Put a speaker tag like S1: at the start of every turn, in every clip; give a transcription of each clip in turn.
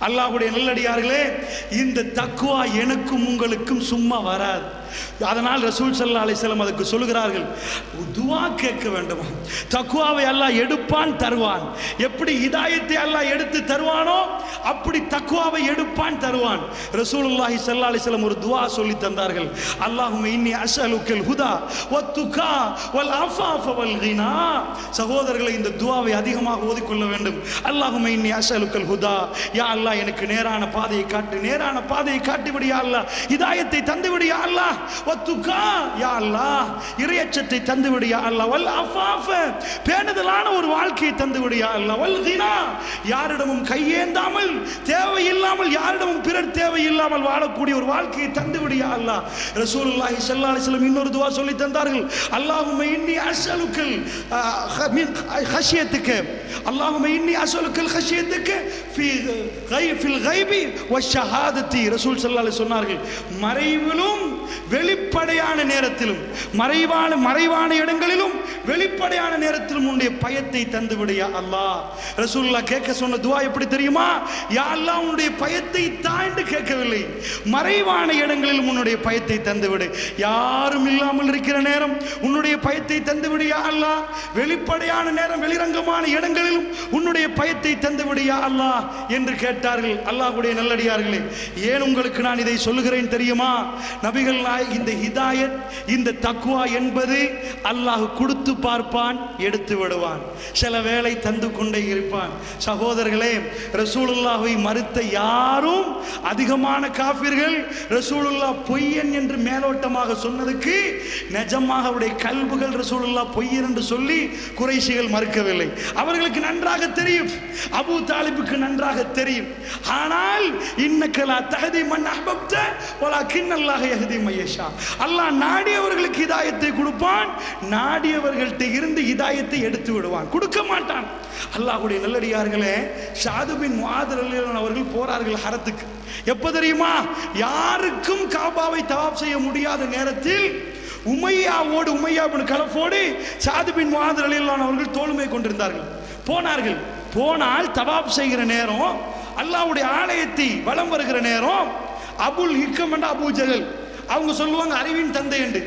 S1: அல்லாஹ்வுடைய நல்லடியார்களே, இந்த தக்வா எனக்கும் உங்களுக்கும் சும்மா வராது. அதனால் ரசூல் ஸல்லல்லாஹு அலைஹி வஸல்லம் அதுக்கு சொல்கிறார்கள், துஆ கேட்க வேண்டும். தக்வாவை அல்லாஹ் எடுப்பான் தருவான். எப்படி ஹிதாயத்தை அல்லாஹ் எடுத்து தருவானோ அப்படி தக்வாவை எடுப்பான் தருவான். ரசூலுல்லாஹி ஸல்லல்லாஹு அலைஹி வஸல்லம் ஒரு துஆ சொல்லி தந்தார்கள். அல்லாஹும்ம இன்னி அஸ்அலுக்கல் ஹுதா வத்துகா வல் அஃபாஃப வல் கினா. சகோதரர்களே, இந்த துஆவை அதிகமாக ஓதிக்கொள்ள வேண்டும். அல்லாஹும்ம இன்னி அஸ்அலுக்கல் ஹுதா, யா அல்லாஹ் எனக்கு நேரான பாதையை காட்டு, நேரான பாதையை காட்டி விடு யா அல்லாஹ், ஹிதாயத்தை தந்து விடு யா அல்லாஹ், வத்துகா யா அல்லாஹ், இறையச்சத்தை தந்து விடு யா அல்லாஹ், வல் அஃபாஃப பேணுதலான ஒரு வாழ்க்கையை தந்து விடு யா அல்லாஹ், வல் கினா யாரிடமும் கையேந்தாமல் தேவையில்லாமல் யாரிடமும் பிறர் தேவையில்லாமல் வாழக்கூடிய ஒரு வாழ்க்கையை தந்து விடு யா அல்லாஹ். ரசூலுல்லாஹி ஸல்லல்லாஹு அலைஹி வஸல்லம் இன்னொரு துஆ சொல்லி தந்தார்கள். அல்லாஹும்ம இன்னி அஸ்அலுக்கல் மின் ஹஷியத்துக, அல்லாஹும்ம இன்னி அஸ்அலுக்கல் ஹஷியத்துக ஃபில் கைபி வஷ்ஷஹாதத்தி. ரசூல் ஸல்லல்லாஹு அலைஹி சொன்னார்கள், மறைவிலும் வெளிப்படையான நேரத்திலும், மறைவான இடங்களிலும் வெளிப்படையான நேரத்திலும் உன்னுடைய பயத்தை தந்துவிடு யா அல்லாஹ். ரசூலுல்லாஹ் கேட்க சொன்ன துஆ எப்படி தெரியுமா? யா அல்லாஹ், உன்னுடைய பயத்தை தாண்டு கேட்கவில்லை, மறைவான இடங்களிலும் உன்னுடைய பயத்தை தந்துவிடு. யாரும் இல்லாமல் இருக்கிற நேரம் உன்னுடைய பயத்தை தந்துவிடு யா அல்லாஹ், வெளிப்படையான நேரம் வெளிரங்கமான இடங்களிலும் உன்னுடைய பயத்தை தந்துவிடு யா அல்லாஹ் என்று கேட்டார்கள். அல்லாஹ்வுடைய நல்லடியார்களே, ஏன் உங்களுக்கு நான் இதை சொல்லுகிறேன் தெரியுமா? நபிகள் இந்த ஹிதாயத், இந்த தக்வா என்பது அல்லாஹ் கொடுத்து பார்ப்பான், எடுத்து விடுவான், சில வேளை தந்து கொண்டே இருப்பான். சகோதரர்களே, ரசூலுல்லாஹை மறுத்த யாரும் அதிகமான காஃபிர்கள் ரசூலுல்லாஹ் பொய்யன் என்று மேலோட்டமாக சொன்னதுக்கு நிஜமாக அவருடைய கல்புகள் ரசூலுல்லாஹ் பொய்யன் என்று சொல்லி குறைஷிகள் மறுக்கவில்லை. அவர்களுக்கு நன்றாக தெரியும், அபூ தாலிபுக்கு நன்றாக தெரியும். ஆனால் இன்னக லா தஹ்தி மன் அஹ்பப்த வலக்கின்னல்லாஹ யஹ்தி மன் யஷா. அல்லாஹ் நாடியவர்களுக்கு ஹிதாயத்தை கொடுப்பான், நாடியவர்கள்ட்ட இருந்து ஹிதாயத்தை எடுத்து விடுவான், கொடுக்க மாட்டான். அல்லாஹ்வுடைய நல்லடியார்களே, ஸஅத் பின் முஆத் ரலியல்லாஹு அன்ஹு அவர்கள் போறார்கள் ஹரத்துக்கு. எப்ப தெரியுமா? யாருக்கும் காபாவை தவாப் செய்ய முடியாத நேரத்தில் உமையா பின் கலஃபோடு ஸஅத் பின் முஆத் ரலியல்லாஹு அன்ஹு அவர்கள் தோளுமை கொண்டிருந்தார்கள். போனார்கள். போனால் தவாப் செய்கிற நேரம், அல்லாஹ்வுடைய ஆலயத்தை வலம் வருகிற நேரம், அபுல் ஹிக்கம் என்ற அபூ ஜஹல், அவங்க சொல்லுவாங்க அறிவின் தந்தை என்று,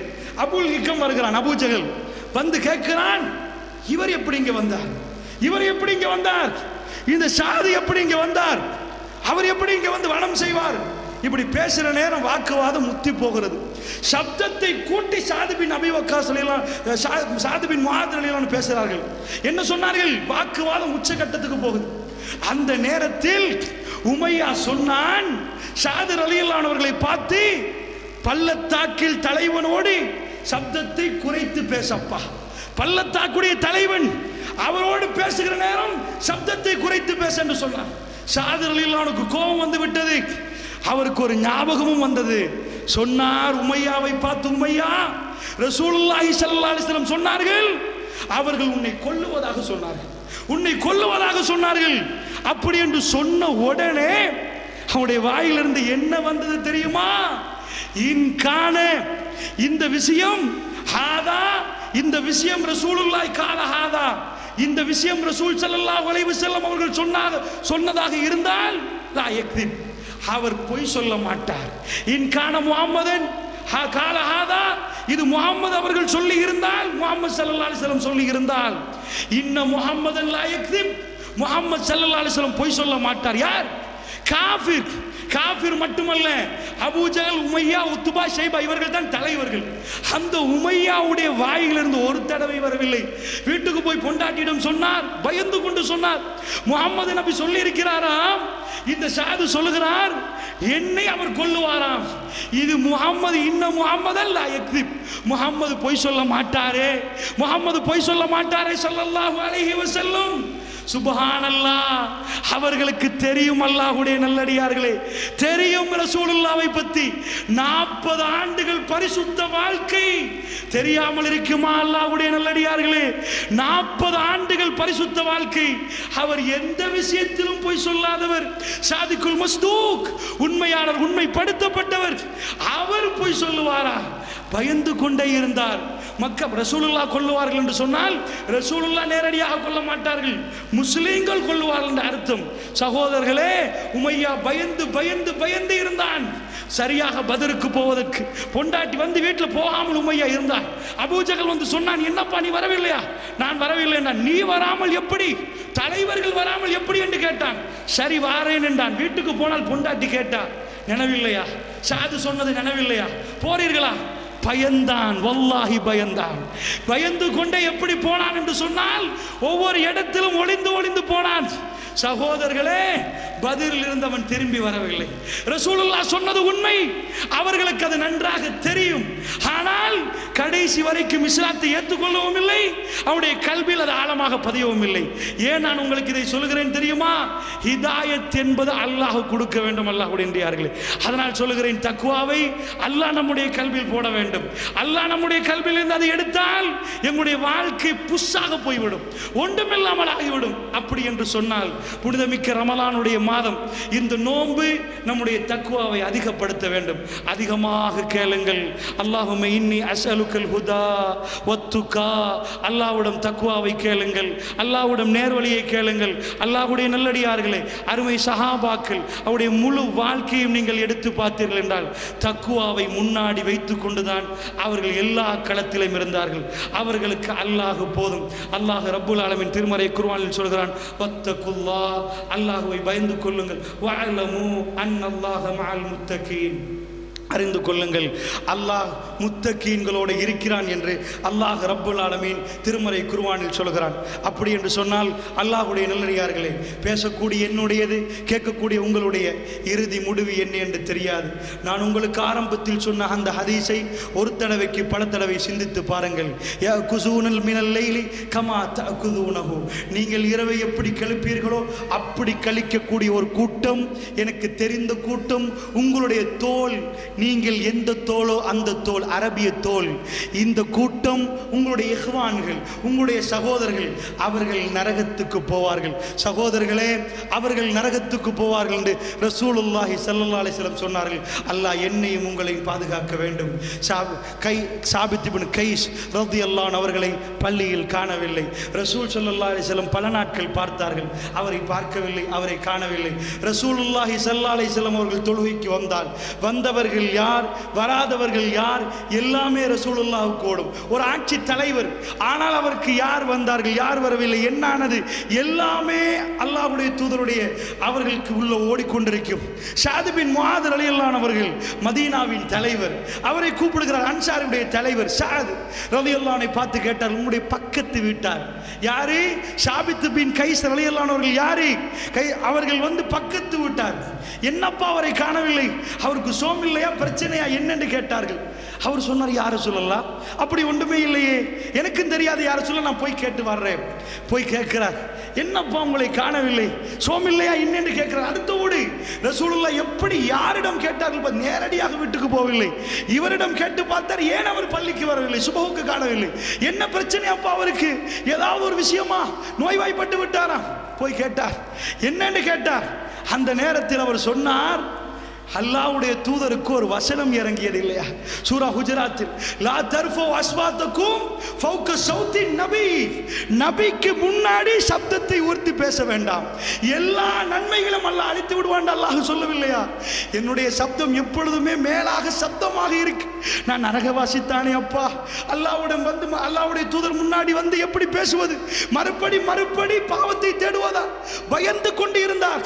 S1: அபுல் ஹிக்கம் வருகிறான். அபூ ஜஹல் வந்து கேட்கிறான், இவர் எப்படி இங்க வந்தார்? இவர் எப்படி இங்க வந்தார்? இந்த ஸஅத் எப்படி இங்க வந்தார்? அவர் எப்படி இங்க வந்து வனம் செய்வார்? இப்படி பேசுற நேரம் வாக்குவாதம் முத்தி போகிறது. சப்தத்தை கூட்டி ஸஅத் பின் அபீ வக்காஸ் ஸஅத் பின் முஆத் ரலியல்லாஹு அன்ஹு பேசுகிறார்கள். என்ன சொன்னார்கள்? வாக்குவாதம் உச்சகட்டத்துக்கு போகுது. அந்த நேரத்தில் உமையா சொன்னான், ஸஅத் ரலியல்லாஹு அன்ஹு அவர்களை பார்த்து, பள்ளத்தாக்கில் தலைவனோடு சப்தத்தை குறைத்து பேசப்பா. பள்ளத்தாக்குடைய தலைவன் அவரோடு பேசுகிற நேரம் சப்தத்தை குறைத்து பேச என்று சொன்னார். ஸஅத் ரலியல்லாஹு அன்ஹுக்கு கோபம் வந்து விட்டது. அவருக்கு ஒரு ஞாபகமும் வந்தது. சொன்னார் உமையாவை பார்த்து, உமையா, ரசூலுல்லாஹி ஸல்லல்லாஹு அலைஹி வஸல்லம் சொன்னார்கள், அவர்கள் உன்னை கொல்லுவதாக சொன்னார்கள், உன்னை கொல்லுவதாக சொன்னார்கள். அப்படி என்று சொன்ன உடனே அவருடைய வாயிலிருந்து என்ன வந்தது தெரியுமா? இன்கான, இந்த விஷயம் ஹாதா, இந்த விஷயம் ரசூலுல்லாஹி கால ஹாதா, இந்த விஷயம் ரசூல் ஸல்லல்லாஹு அலைஹி வஸல்லம் அவர்கள் சொன்னதாக இருந்தால் லா யக்திப், அவர் பொய் சொல்ல மாட்டார். இன்கான முஹம்மதன் கால ஹாதா, இது முஹம்மது அவர்கள் சொல்லி இருந்தால், முஹம்மது ஸல்லல்லாஹு அலைஹி வஸல்லம் சொல்லி இருந்தால், இன்ன முஹம்மதன் லா யக்திப், முஹம்மது ஸல்லல்லாஹு அலைஹி வஸல்லம் பொய் சொல்ல மாட்டார். யார்? காஃபிர். காஃபிர் மட்டுமல்ல, அபூ ஜஹல், உமையா, உத்பா, ஷைபா இவர்கள் தான் தலைவர்கள். அந்த உமையாவுடைய வாயிலிருந்து ஒரு தடவை வரவில்லை. வீட்டுக்கு போய் பொண்டாட்டியிடம் சொன்னார், பயந்து கொண்டு சொன்னார், முஹம்மது நபி சொல்லி இருக்கிறாராம், இந்த ஸஅத் சொல்லுகிறார் என்னை அவர் கொல்லுவாராம். இது முஹம்மது, இன்ன முஹம்மதன் லா யக்திப், முஹம்மது பொய் சொல்ல மாட்டாரே, முஹம்மது பொய் சொல்ல மாட்டாரே ஸல்லல்லாஹு அலைஹி வஸல்லம். சுப்ஹானல்லாஹ், அவர்களுக்கு தெரியும், அல்லாஹ்வுடைய நல்லடியார்களே, தெரியும் ரசூலுல்லாஹ்வை பற்றி. 40 ஆண்டுகள் பரிசுத்த வாழ்க்கை தெரியாமல் இருக்குமா? அல்லாஹ்வுடைய நல்லடியார்களே, 40 ஆண்டுகள் பரிசுத்த வாழ்க்கை. அவர் எந்த விஷயத்திலும் பொய் சொல்லாதவர், சாதிக்குல் மஸ்தூக், உண்மையாளர், உண்மைப்படுத்தப்பட்டவர். அவர் பொய் சொல்லுவாரா? பயந்து கொண்டே இருந்தார். ரசூலுல்லாஹ் கொல்லுவார்கள் என்று சொன்னால் ரசூலுல்லாஹ் நேரடியாக கொல்ல மாட்டார்கள், முஸ்லிம்கள் கொல்லுவார்கள் என்று அர்த்தம். சகோதரர்களே, உமையா பயந்து பயந்து பயந்து இருந்தான். சரியாக பதருக்கு போவதற்கு பொண்டாட்டி வந்து வீட்டில் போகாமல் உமையா இருந்தான். அபூஜகல் வந்து சொன்னான், என்னப்பா நீ வரவில்லையா? நான் வரவில்லை என்றான். நீ வராமல் எப்படி, தலைவர்கள் வராமல் எப்படி என்று கேட்டான். சரி வாரேன் என்றான். வீட்டுக்கு போனால் பொண்டாட்டி கேட்டா, நினைவில்லையா? சாது சொன்னது நினைவில்லையா? போறீர்களா? பயந்தான், வல்லாஹி பயந்தான். பயந்து கொண்டே எப்படி போனான் என்று சொன்னால் ஒவ்வொரு இடத்திலும் ஒளிந்து ஒளிந்து போனான். சகோதரர்களே, பதிலில் இருந்தவன் திரும்பி வரவில்லை. ரசூலுல்லாஹ் சொன்னது உண்மை, அவர்களுக்கு அது நன்றாக தெரியும். ஆனால் கடைசி வரைக்கும் இஸ்லாத்தை ஏற்றுக்கொள்ளவும் இல்லை, அவருடைய கல்வியில் அது ஆழமாக பதியவும் இல்லை. ஏன் நான் உங்களுக்கு இதை சொல்கிறேன் தெரியுமா? ஹிதாயத் என்பது அல்லாஹ் கொடுக்க வேண்டும், அல்லாஹ்வுடைய என்றார்களே. அதனால் சொல்லுகிறேன், தக்வாவை அல்லாஹ் நம்முடைய கல்வியில் போட வேண்டும். அல்லாஹ் நம்முடைய கல்வியில் இருந்து அதை எடுத்தால் எங்களுடைய வாழ்க்கை புஷ்ஷாக போய்விடும், ஒன்றுமில்லாமல் ஆகிவிடும். அப்படி என்று சொன்னால் புனிதமிக்க ரமலானுடைய மாதம், இந்த நோன்பு நம்முடைய தக்வாவை அதிகப்படுத்த வேண்டும். அதிகமாக கேளுங்கள், அல்லாஹும்ம இன்னி அஸ்அலுக்கல் ஹுதா வத்துகா. அல்லாஹ்விடம் தக்வாவை கேளுங்கள், அல்லாஹ்விடம் நேர்வழியை கேளுங்கள். அல்லாஹ்வுடைய நல்லடியார்களே, அருமை சஹாபாக்கள், அவருடைய முழு வாழ்க்கையும் நீங்கள் எடுத்து பார்த்தீர்கள் என்றால் தக்வாவை முன்னாடி வைத்துக் கொண்டுதான் அவர்கள் எல்லா களத்திலும் இருந்தார்கள். அவர்களுக்கு அல்லாஹ் போதும். அல்லாஹ் ரப்புல் ஆலமீன் திருமறை குர்ஆனில் சொல்கிறான், வத்தகுல்லாஹ், அல்லாஹ்வை பயந்து கொள்ளுங்கள். வஅலமு அன்னல்லாஹ மஅல் முத்தகீன், அறிந்து கொள்ளுங்கள் அல்லாஹ் முத்தகீன்களோடு இருக்கிறான் என்று அல்லாஹ் ரப்புல் ஆலமீன் திருமறை குர்ஆனில் சொல்கிறான். அப்படி என்று சொன்னால் அல்லாஹ்வுடைய நல்லடியார்களே, பேசக்கூடிய என்னுடையது, கேட்கக்கூடிய உங்களுடைய இறுதி முடிவு என்ன என்று தெரியாது. நான் உங்களுக்கு ஆரம்பத்தில் சொன்ன அந்த ஹதீஸை ஒரு தடவைக்கு பல தடவை சிந்தித்து பாருங்கள். யா குசூனல் மினல் லைலி கமா தஅகுதுனஹு, நீங்கள் இரவை எப்படி கழிப்பீர்களோ அப்படி கழிக்கக்கூடிய ஒரு கூட்டம், எனக்கு தெரிந்த கூட்டம். உங்களுடைய தோல், நீங்கள் எந்த தோலோ அந்த தோல், அரபிய தோல். இந்த கூட்டம் உங்களுடைய இஹ்வான்கள், உங்களுடைய சகோதரர்கள், அவர்கள் நரகத்துக்கு போவார்கள். சகோதரர்களே, அவர்கள் நரகத்துக்கு போவார்கள் என்று ரசூலுல்லாஹி ஸல்லல்லாஹு அலைஹி வஸல்லம் சொன்னார்கள். அல்லாஹ் என்னையும் உங்களையும் பாதுகாக்க வேண்டும். சாபித் இப்னு கைஸ் ரலியல்லாஹு அன்ஹு அவர்களை பள்ளியில் காணவில்லை. ரசூல் ஸல்லல்லாஹு அலைஹி வஸல்லம் பல நாட்கள் பார்த்தார்கள், அவரை பார்க்கவில்லை, அவரை காணவில்லை. ரசூலுல்லாஹி ஸல்லல்லாஹு அலைஹி வஸல்லம் அவர்கள் தொழுகைக்கு வந்தவர்கள் யார், வராதவர்கள் யார், எல்லாமே ரசூலுல்லாஹ்வுக்கு ஓடும். ஒரு ஆட்சி தலைவர், ஆனால் அவருக்கு யார் வந்தார்கள், யார் வரவில்லை, என்னானது, எல்லாமே அல்லாஹ்வுடைய தூதருடைய அவர்களுக்கு உள்ள ஓடிக்கொண்டிருக்கும். ஸஅத் பின் முஆத் ரலியல்லாஹு அன்ஹு அவர்கள் மதீனாவின் தலைவர், அவரை கூப்பிடுகிறார். அன்சாருடைய தலைவர் ஸஅத் ரலியல்லாஹு அன்ஹு பார்த்து கேட்டார், உங்களுடைய பக்கத்து வீட்டார் யாரு? சாபித் பின் கைஸ் ரலியல்லாஹு அன்ஹு அவர்கள் யாரு? அவர்கள் வந்து பக்கத்து வீட்டார். என்னப்பா அவரை காணவில்லை, அவருக்கு சோம் இல்லையா, பிரச்சனையா என்னன்னு கேட்டார்கள். அவர் சொன்னார், யார சொல்லலாம், அப்படி ஒன்றுமே இல்லையே, எனக்கும் தெரியாது, யார சொல்ல, நான் போய் கேட்டு வர்றேன். போய் கேட்கிறார், என்னப்பா உங்களை காணவில்லை, சோம் இல்லையா என்னன்னு கேட்கிறார். அடுத்த ஓடு ரசூலுல்லாஹ் எப்படி யாரிடம் கேட்டார்கள், நேரடியாக வீட்டுக்கு போகவில்லை, இவரிடம் கேட்டு பார்த்தார். ஏன் அவர் பள்ளிக்கு வரவில்லை, சுபஹுக்கு காணவில்லை, என்ன பிரச்சனை அப்பா அவருக்கு, ஏதாவது ஒரு விஷயமா, நோய்வாய்ப்பட்டு விட்டாரா? போய் கேட்டார். என்னன்னு கேட்டார். அந்த நேரத்தில் அவர் சொன்னார், அல்லாஹ்வுடைய தூதருக்கு ஒரு வசனம் இறங்கியது இல்லையா, சூரா ஹுஜராத்தில், லா தர்ஃபு அஸ்வாத்தகும் ஃபௌக ஸௌத்தி நபி, நபிக்கு முன்னாடி சப்தத்தை உயர்த்தி பேச வேண்டாம், எல்லா நன்மைகளும் அல்லாஹ் அழித்து விடுவான் அல்லாஹ் சொல்லவில்லையா? என்னுடைய சப்தம் எப்பொழுதுமே மேலாக சப்தமாக இருக்கு. நான் நரகவாசித்தானே அப்பா, அல்லாஹ்வுடன் வந்து அல்லாஹ்வுடைய தூதர் முன்னாடி வந்து எப்படி பேசுவது, மறுபடி பாவத்தை தேடுவதா? பயந்து கொண்டு இருந்தார்.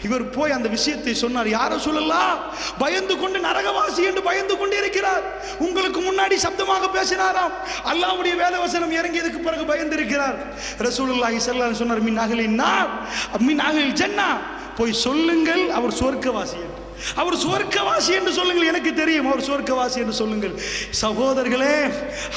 S1: இவர் போய் அந்த விஷயத்தை சொன்னார். யார சொல்லலாம், பயந்து கொண்டு நரகவாசி என்று பயந்து கொண்டு இருக்கிறார். உங்களுக்கு முன்னாடி சப்தமாக பேசினாராம். அல்லாஹ்வுடைய வேதவசனம் இறங்கியதுக்கு பிறகு பயந்து இருக்கிறார். ரசூலுல்லாஹி ஸல்லல்லாஹு அலைஹி வஸல்லம் சொன்னார், மின் அஹ்லின் நார் மின் அஹ்லில் ஜன்னah, போய் சொல்லுங்கள் அவர் சொர்க்கவாசி என்று. அவர் சொர்க்கவாசி என்று சொல்லுங்கள், எனக்கு தெரியும் அவர் சொர்க்கவாசி என்று சொல்லுங்கள். சகோதரர்களே,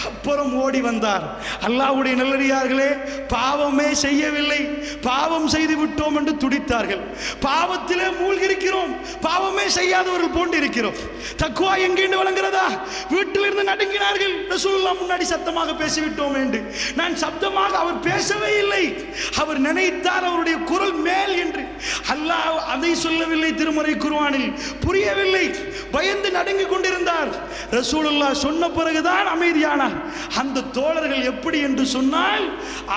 S1: அப்புறம் ஓடி வந்தார். அல்லாஹ்வுடைய நல்லடியார்களே, பாவமே செய்யவில்லை, பாவம் செய்து விட்டோம் என்று துடித்தார்கள். பாவத்திலே மூழ்கி இருக்கிறோம், பாவமே செய்யாதவர்கள் போன்று இருக்கிறோம். தக்வா எங்கேண்டு வழங்குறதா? வீட்டிலிருந்து நடுங்கினார்கள். ரசூலுல்லாஹ் முன்னாடி சத்தமாக பேசிவிட்டோம் என்று. நான் சப்தமாக, அவர் பேசவே இல்லை, அவர் நினைத்தார் அவருடைய குரல் மேல் என்று. அல்லாஹ் அதை சொல்லவில்லை திருமறை குர்ஆனில், புரியவில்லை, பயந்து நடுங்கிக் கொண்டிருந்தார். ரசூலுல்லாஹ் சொன்ன பிறகுதான் அமைதியானார். அந்த தோழர்கள் எப்படி என்று சொன்னால்,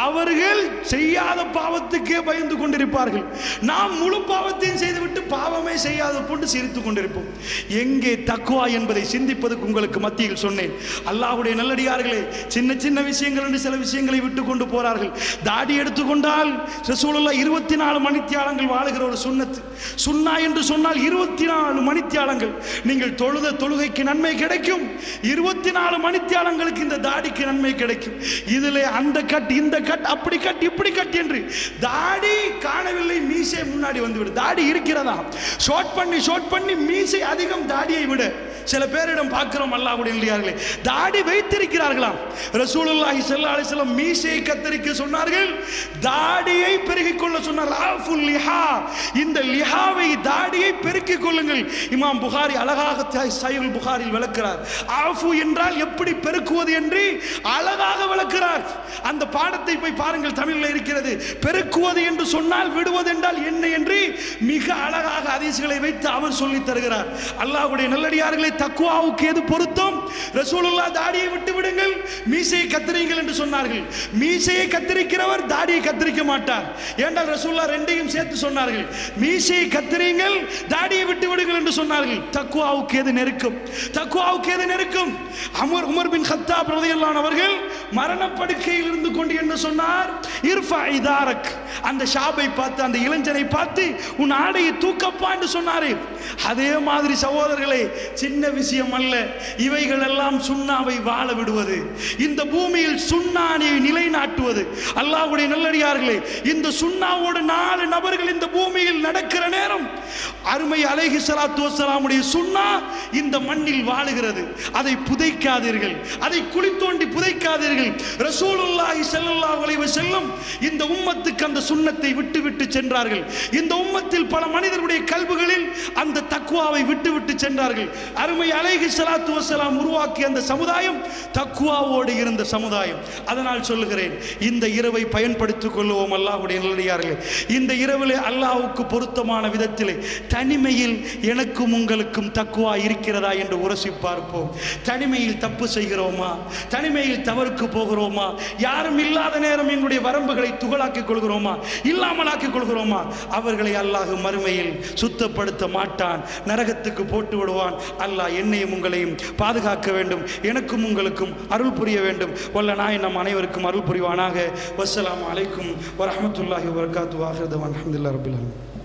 S1: அவர்கள் செய்யாத பாவத்துக்கே பயந்து கொண்டிருப்பார்கள். நாம் முழு பாவத்தையும் செய்துவிட்டு பாவமே செய்யாத போன்று சிரித்துக் கொண்டிருப்போம். எங்கே தக்வா என்பதை சிந்திப்பதற்கு உங்களுக்கு மத்தியில் சொன்னேன். அல்லாஹ்வுடைய நல்லடியார்களே, சின்ன சின்ன விஷயங்கள் என்று சில விஷயங்களை விட்டு கொண்டு போறார்கள். தாடி எடுத்துக்கொண்டால் ரசூலுல்லாஹ் 24 மணித்தியாலங்கள் வாழுகிற ஒரு சுன்னத். சுன்னா என்று சொன்னால் 24 மணித்தியாலங்கள் நீங்கள் தொழுத தொழுகைக்கு நன்மை கிடைக்கும். 24 மணித்தியாலங்களுக்கு இந்த தாடிக்கு நன்மை கிடைக்கும். இதிலே அந்த கட், இந்த கட், அப்படி கட், இப்படி கட் என்று தாடி காணவில்லை, மீசை முன்னாடி வந்துவிடு. தாடி இருக்கிறதா, ஷார்ட் பண்ணி மீசை அதிகம் தாடியை விட. சில பேரிடம் பார்க்கிறோம் அல்லாஹ்வுடைய நல்லடியார்களே, தாடி வைத்திருக்கிறார்களாம். ரசூலுல்லாஹி ஸல்லல்லாஹு அலைஹி வஸல்லம் மீசையை கத்தரிக்க சொன்னார்கள், தாடியை பெருக்கிக் கொள்ள சொன்னார்கள். ஆஃபுல் லிஹா, இந்த லிஹாவை தாடியை பெருக்கிக் கொள்ளுங்கள். இமாம் புகாரி அழகாக சஹீஹுல் புகாரில் விளக்குகிறார். ஆஃபு என்றால் எப்படி பெருக்குவது என்று அழகாக விளக்குகிறார். அந்த பாடத்தை போய் பாருங்கள், தமிழில் இருக்கிறது. பெருக்குவது என்று சொன்னால் விடுவது என்றால் என்ன என்று மிக அழகாக ஹதீஸ்களை வைத்து அவர் சொல்லி தருகிறார். அல்லாஹ்வுடைய நல்லடியார்களே, தக்வாவுக்கு எது பொருத்தம்? ரசூலுல்லாஹ் தாடியை விட்டு விடுங்கள், மீசையை கத்தரிங்கள் என்று சொன்னார்கள். மீசையை கத்தரிக்கிறவர் தாடியை கத்தரிக்க மாட்டார். ஏனென்றால் ரசூலுல்லாஹ் ரெண்டையும் சேர்த்து சொன்னார்கள். மீசையை கத்தரிங்கள், தாடியை விட்டு விடுங்கள் என்று சொன்னார்கள். தக்வாவுக்கு எது நெருக்கம்? தக்வாவுக்கு எது நெருக்கம்? உமர் பின் கத்தாப் ரலியல்லாஹு அன்ஹு அவர்கள் மரணப்படுக்கையில் இருந்து கொண்டு என்ன சொன்னார்? இர்ஃபா இதாரக், அந்த ஷாபை பார்த்து, அந்த இளைஞனை பார்த்து, உன் ஆடையை தூக்கப்பா என்று சொன்னாரே. அதே மாதிரி சகோதரர்களே, சின்ன விஷயம் அல்ல, இவைகள் எல்லாம் சுன்னாவை வாழ விடுவது, இந்த பூமியில் சுன்னானை நிலைநாட்டுவது. அல்லாஹ்வுடைய நல்லடியார்களே, இந்த சுன்னாவோடு 4 நபர்கள் இந்த பூமியில் நடக்கிற நேரம் அருமை அலைஹி ஸலாத்து வஸலாமுடைய சுன்னா இந்த மண்ணில் வாழுகிறது. அதை புதைக்காதீர்கள், அதை குழி தோண்டி புதைக்காதீர்கள். ரசூலுல்லாஹி ஸல்லல்லாஹு அலைஹி வஸல்லம் இந்த உம்மத்துக்கு அந்த சுன்னத்தை விட்டு விட்டு சென்றார்கள். இந்த உம்மத்தில் பல மனிதர்களுடைய கல்புகளில் அந்த தக்வாவை விட்டு விட்டு சென்றார்கள். அருமை அலைஹி ஸலாத்து வஸலாம் உருவாக்கிய அந்த சமுதாயம் தக்வாவோடு இருந்த சமுதாயம். அதனால் சொல்லுகிறேன், இந்த இரவை பயன்படுத்திக் கொள்வோம் அல்லாஹ்வுடைய நல்லடியார்களே. இந்த இரவிலே அல்லாஹ்வுக்கு பொருத்தமான விதத்திலே தனிமையில் எனக்கும் உங்களுக்கும் தக்வா இருக்கிறதா என்று உரசி பார்ப்போம். தனிமையில் தப்பு செய்கிறோமா? தனிமையில் தவறுக்கு போகிறோமா? யாரும் இல்லாத நேரம் எங்களுடைய வரம்புகளை துகளாக்கிக் கொள்கிறோமா? இல்லாமலாக்கிக் கொள்கிறோமா? அவர்களை அல்லாஹ் மறுமையில் சுத்தப்படுத்த மாட்டான், நரகத்துக்கு போட்டு விடுவான். அல்லாஹ் என்னையும் உங்களையும் பாதுகாக்க வேண்டும், எனக்கும் உங்களுக்கும் அருள் புரிய வேண்டும். வல்ல நாயன் நம் அனைவருக்கும் அருள் புரிவானாக. வஸ்ஸலாமு அலைக்கும் வரஹ்மத்துல்லாஹி வபரகாத்துஹு. ஆகிரு தஅவானா அல்ஹம்துலில்லாஹி ரப்பில் ஆலமீன்.